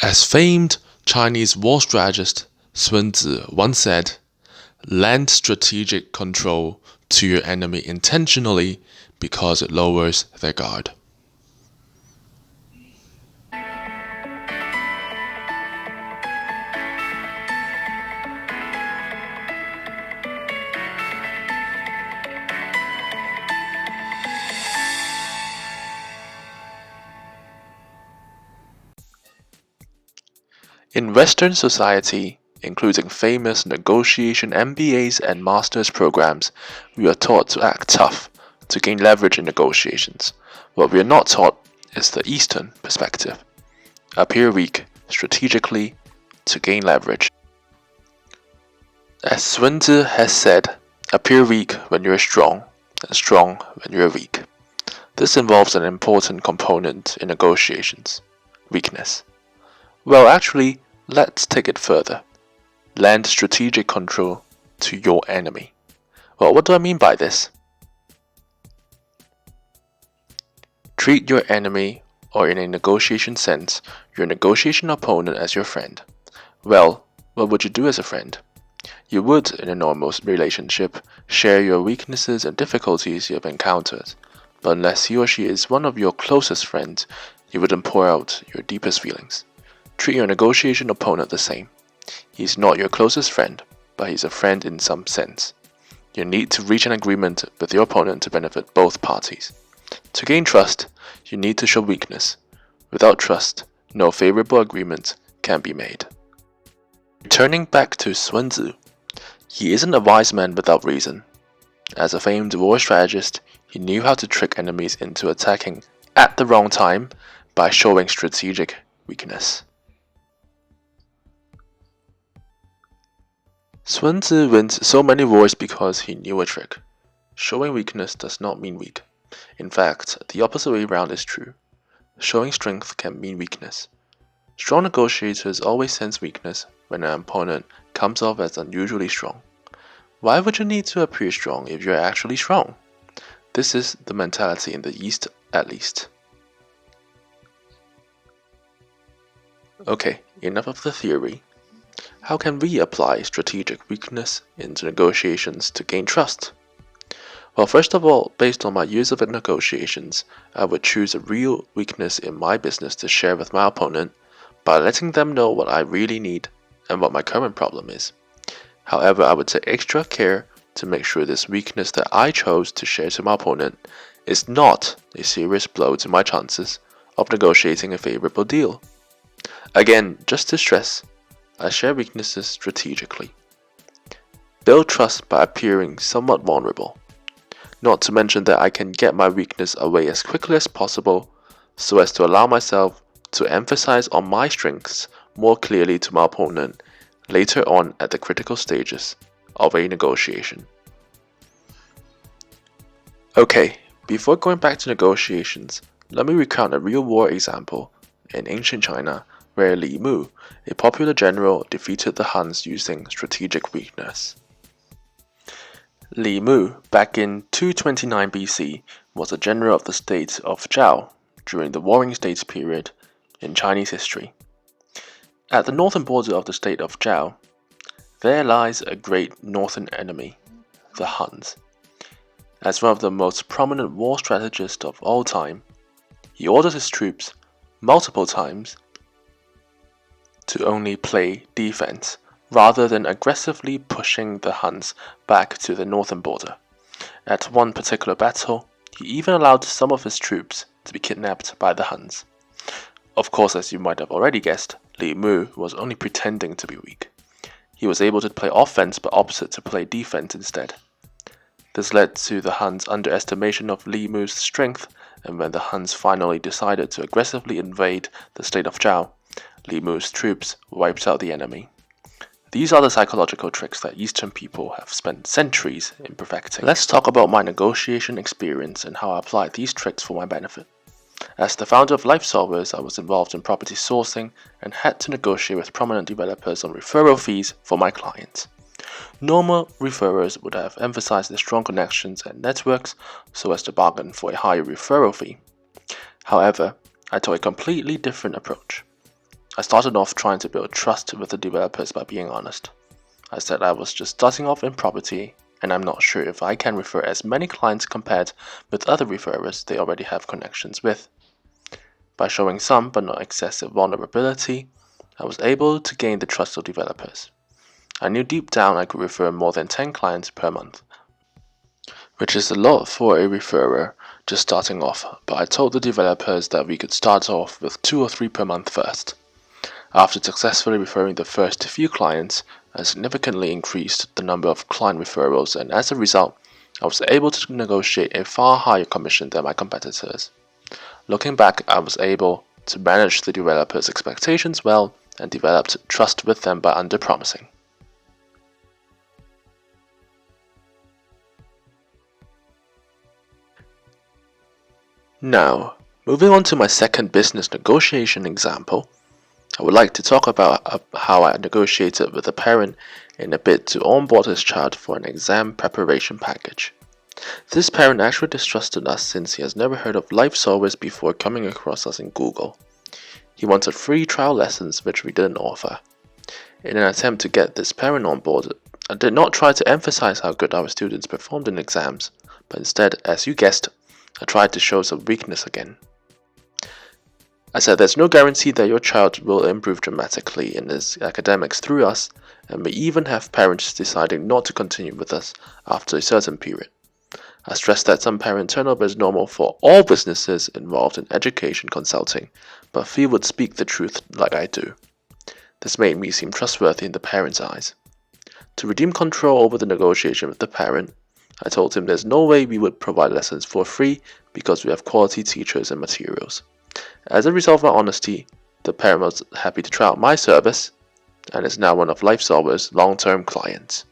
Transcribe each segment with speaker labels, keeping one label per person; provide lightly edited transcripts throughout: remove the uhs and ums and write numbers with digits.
Speaker 1: As famed Chinese war strategist Suntzu once said, lend strategic control to your enemy intentionally because it lowers their guard. In Western society, including famous negotiation MBAs and master's programs, we are taught to act tough to gain leverage in negotiations. What we are not taught is the Eastern perspective. Appear weak strategically to gain leverage. As Suntzu has said, appear weak when you're strong, and strong when you're weak. This involves an important component in negotiations: weakness. Well, actually, let's take it further. Lend strategic control to your enemy. Well, what do I mean by this? Treat your enemy, or in a negotiation sense, your negotiation opponent as your friend. Well, what would you do as a friend? You would, in a normal relationship, share your weaknesses and difficulties you have encountered. But unless he or she is one of your closest friends, you wouldn't pour out your deepest feelings. Treat your negotiation opponent the same. He's not your closest friend, but he's a friend in some sense. You need to reach an agreement with your opponent to benefit both parties. To gain trust, you need to show weakness. Without trust, no favorable agreement can be made. Returning back to Suntzu, he isn't a wise man without reason. As a famed war strategist, he knew how to trick enemies into attacking at the wrong time by showing strategic weakness. Suntzu wins so many wars because he knew a trick. Showing weakness does not mean weak. In fact, the opposite way around is true. Showing strength can mean weakness. Strong negotiators always sense weakness when an opponent comes off as unusually strong. Why would you need to appear strong if you're actually strong? This is the mentality in the East, at least. Okay, enough of the theory. How can we apply strategic weakness into negotiations to gain trust? Well, first of all, based on my years of negotiations, I would choose a real weakness in my business to share with my opponent by letting them know what I really need and what my current problem is. However, I would take extra care to make sure this weakness that I chose to share to my opponent is not a serious blow to my chances of negotiating a favorable deal. Again, just to stress, I share weaknesses strategically. Build trust by appearing somewhat vulnerable. Not to mention that I can get my weakness away as quickly as possible so as to allow myself to emphasize on my strengths more clearly to my opponent later on at the critical stages of a negotiation. Okay, before going back to negotiations, let me recount a real war example in ancient China where Li Mu, a popular general, defeated the Huns using strategic weakness. Li Mu, back in 229 BC, was a general of the state of Zhao during the Warring States period in Chinese history. At the northern border of the state of Zhao, there lies a great northern enemy, the Huns. As one of the most prominent war strategists of all time, he orders his troops multiple times to only play defense rather than aggressively pushing the Huns back to the northern border. At one particular battle, he even allowed some of his troops to be kidnapped by the Huns. Of course, as you might have already guessed, Li Mu was only pretending to be weak. He was able to play offense but opted to play defense instead. This led to the Huns' underestimation of Li Mu's strength, and when the Huns finally decided to aggressively invade the state of Zhao, Li Mu's troops wiped out the enemy. These are the psychological tricks that Eastern people have spent centuries in perfecting. Let's talk about my negotiation experience and how I applied these tricks for my benefit. As the founder of Life Solvers, I was involved in property sourcing and had to negotiate with prominent developers on referral fees for my clients. Normal referrers would have emphasized their strong connections and networks so as to bargain for a higher referral fee. However, I took a completely different approach. I started off trying to build trust with the developers by being honest. I said I was just starting off in property, and I'm not sure if I can refer as many clients compared with other referrers they already have connections with. By showing some but not excessive vulnerability, I was able to gain the trust of developers. I knew deep down I could refer more than 10 clients per month, which is a lot for a referrer just starting off, but I told the developers that we could start off with 2 or 3 per month first. After successfully referring the first few clients, I significantly increased the number of client referrals, and as a result, I was able to negotiate a far higher commission than my competitors. Looking back, I was able to manage the developers' expectations well and developed trust with them by under-promising. Now, moving on to my second business negotiation example, I would like to talk about how I negotiated with a parent in a bid to onboard his child for an exam preparation package. This parent actually distrusted us since he has never heard of life solvers before coming across us in Google. He wanted free trial lessons which we didn't offer. In an attempt to get this parent on board, I did not try to emphasize how good our students performed in exams, but instead, as you guessed, I tried to show some weakness again. I said there's no guarantee that your child will improve dramatically in his academics through us, and we even have parents deciding not to continue with us after a certain period. I stressed that some parent turnover is normal for all businesses involved in education consulting, but few would speak the truth like I do. This made me seem trustworthy in the parent's eyes. To redeem control over the negotiation with the parent, I told him there's no way we would provide lessons for free because we have quality teachers and materials. As a result of my honesty, the parent was happy to try out my service and is now one of LifeSolver's long-term clients.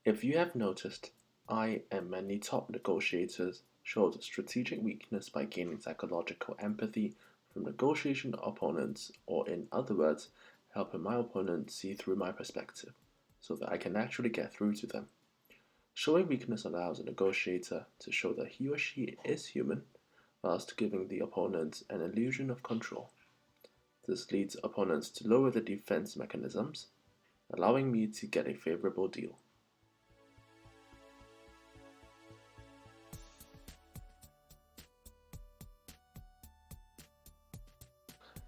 Speaker 1: If you have noticed, I and many top negotiators showed strategic weakness by gaining psychological empathy from negotiation opponents, or in other words, helping my opponent see through my perspective, so that I can actually get through to them. Showing weakness allows a negotiator to show that he or she is human, whilst giving the opponent an illusion of control. This leads opponents to lower their defense mechanisms, allowing me to get a favorable deal.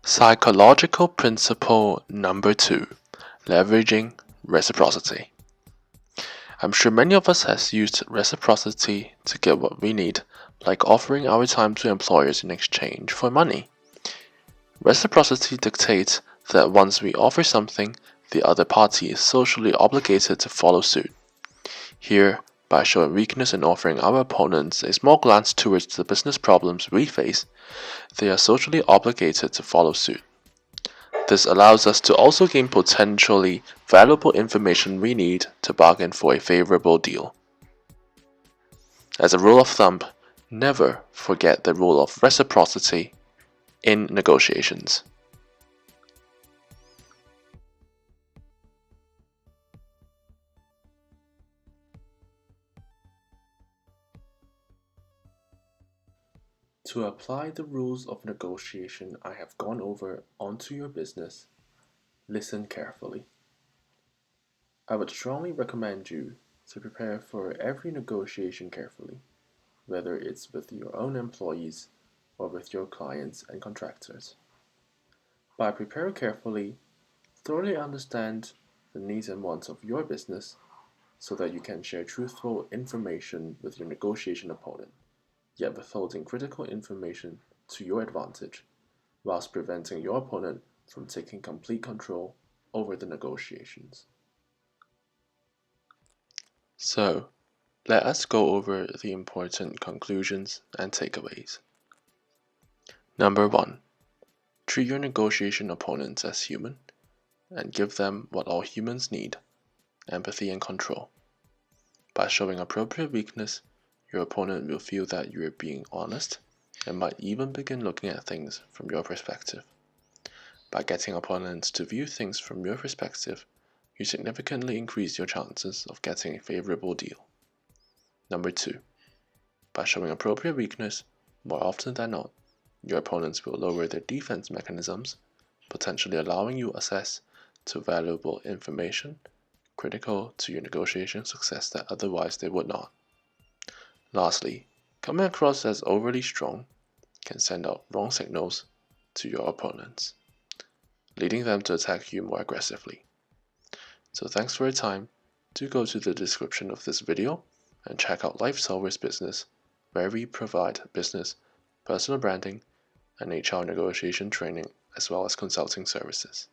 Speaker 1: Psychological principle number 2, leveraging reciprocity. I'm sure many of us has used reciprocity to get what we need, like offering our time to employers in exchange for money. Reciprocity dictates that once we offer something, the other party is socially obligated to follow suit. Here, by showing weakness in offering our opponents a small glance towards the business problems we face, they are socially obligated to follow suit. This allows us to also gain potentially valuable information we need to bargain for a favorable deal. As a rule of thumb, never forget the rule of reciprocity in negotiations. To apply the rules of negotiation I have gone over onto your business, listen carefully. I would strongly recommend you to prepare for every negotiation carefully, whether it's with your own employees or with your clients and contractors. By preparing carefully, thoroughly understand the needs and wants of your business so that you can share truthful information with your negotiation opponent, yet withholding critical information to your advantage, whilst preventing your opponent from taking complete control over the negotiations. So, let us go over the important conclusions and takeaways. Number 1. Treat your negotiation opponents as human and give them what all humans need: empathy and control. By showing appropriate weakness, your opponent will feel that you are being honest and might even begin looking at things from your perspective. By getting opponents to view things from your perspective, you significantly increase your chances of getting a favorable deal. Number 2. By showing appropriate weakness, more often than not, your opponents will lower their defense mechanisms, potentially allowing you access to valuable information critical to your negotiation success that otherwise they would not. Lastly, coming across as overly strong can send out wrong signals to your opponents, leading them to attack you more aggressively. So thanks for your time. Do go to the description of this video and check out LifeSolver's business, where we provide business, personal branding, and HR negotiation training, as well as consulting services.